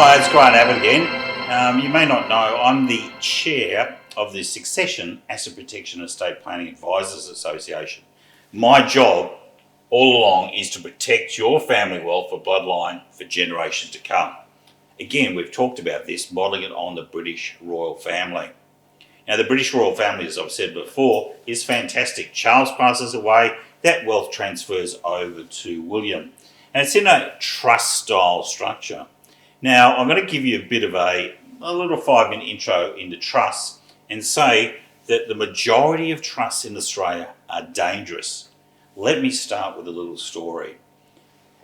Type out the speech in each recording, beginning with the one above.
Hi, it's Grant Abbott again. You may not know, I'm the chair of the Succession, Asset Protection and Estate Planning Advisors Association. My job all along is to protect your family wealth for bloodline for generations to come. Again, we've talked about this, modelling it on the British royal family. Now, the British royal family, as I've said before, is fantastic. Charles passes away, that wealth transfers over to William. And it's in a trust style structure. Now, I'm going to give you a bit of a little 5-minute intro into trusts and say that the majority of trusts in Australia are dangerous. Let me start with a little story.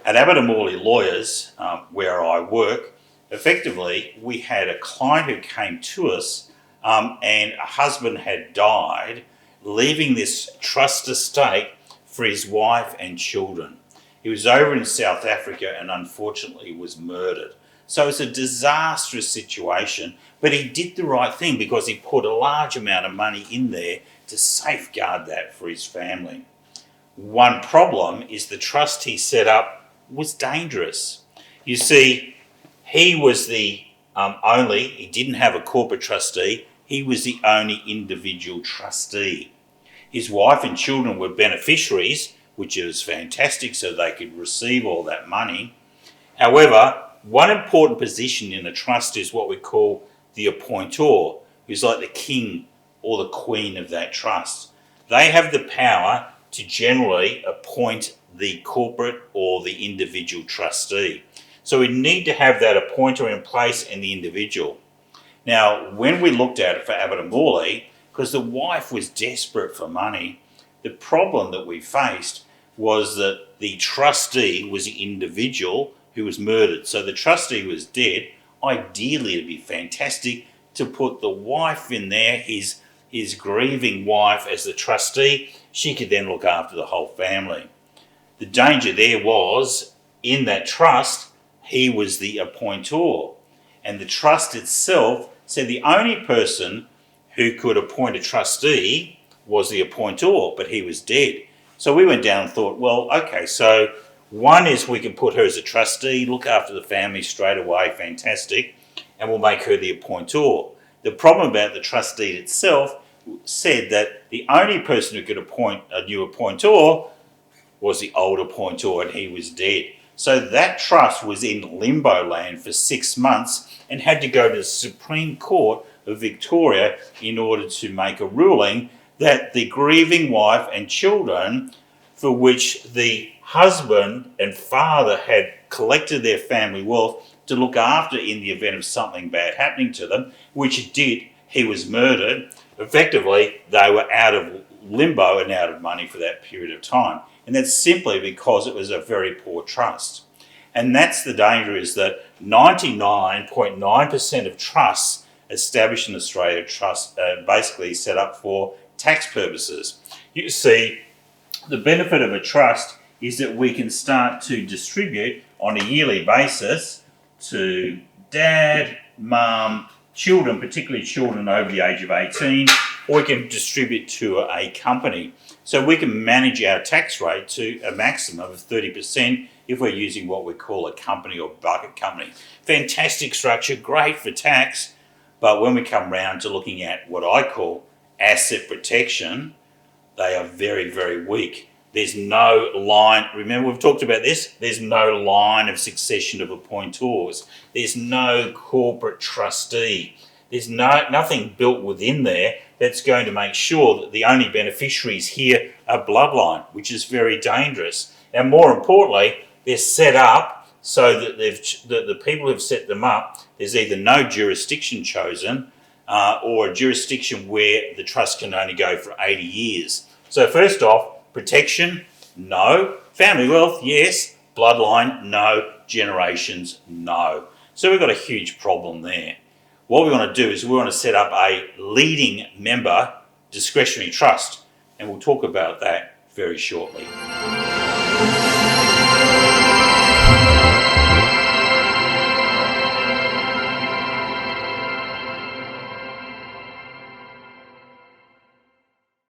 At Abbott & Morley Lawyers, where I work, effectively we had a client who came to us and a husband had died, leaving this trust estate for his wife and children. He was over in South Africa and unfortunately was murdered. So it's a disastrous situation, but he did the right thing because he put a large amount of money in there to safeguard that for his family. One problem is the trust he set up was dangerous. You see, he was the he didn't have a corporate trustee, he was the only individual trustee. His wife and children were beneficiaries, which is fantastic, so they could receive all that money. However, one important position in a trust is what we call the appointer, who's like the king or the queen of that trust. They have the power to generally appoint the corporate or the individual trustee. So we need to have that appointer in place and the individual. Now, when we looked at it for Abbott & Morley, because the wife was desperate for money, the problem that we faced was that the trustee was the individual who was murdered. So the trustee was dead. Ideally, it'd be fantastic to put the wife in there, his grieving wife as the trustee. She could then look after the whole family. The danger there was, in that trust, he was the appointer. And the trust itself said the only person who could appoint a trustee was the appointer, but he was dead. So we went down and thought, well, okay, so one is we can put her as a trustee, look after the family straight away, fantastic, and we'll make her the appointer. The problem about the trustee itself said that the only person who could appoint a new appointer was the old appointer, and he was dead. So that trust was in limbo land for 6 months and had to go to the Supreme Court of Victoria in order to make a ruling that the grieving wife and children, for which the husband and father had collected their family wealth to look after in the event of something bad happening to them, which it did, he was murdered. Effectively, they were out of limbo and out of money for that period of time. And that's simply because it was a very poor trust. And that's the danger, is that 99.9% of trusts established in Australia basically set up for tax purposes. You see, the benefit of a trust is that we can start to distribute on a yearly basis to dad, mum, children, particularly children over the age of 18, or we can distribute to a company. So we can manage our tax rate to a maximum of 30% if we're using what we call a company or bucket company. Fantastic structure, great for tax, but when we come round to looking at what I call asset protection, they are very, very weak. There's no line, remember we've talked about this, there's no line of succession of appointers. There's no corporate trustee. There's nothing built within there that's going to make sure that the only beneficiaries here are bloodline, which is very dangerous. And more importantly, they're set up so that the people who've set them up, there's either no jurisdiction chosen or a jurisdiction where the trust can only go for 80 years. So first off, protection, no. Family wealth, yes. Bloodline, no. Generations, no. So we've got a huge problem there. What we want to do is we want to set up a leading member discretionary trust, and we'll talk about that very shortly.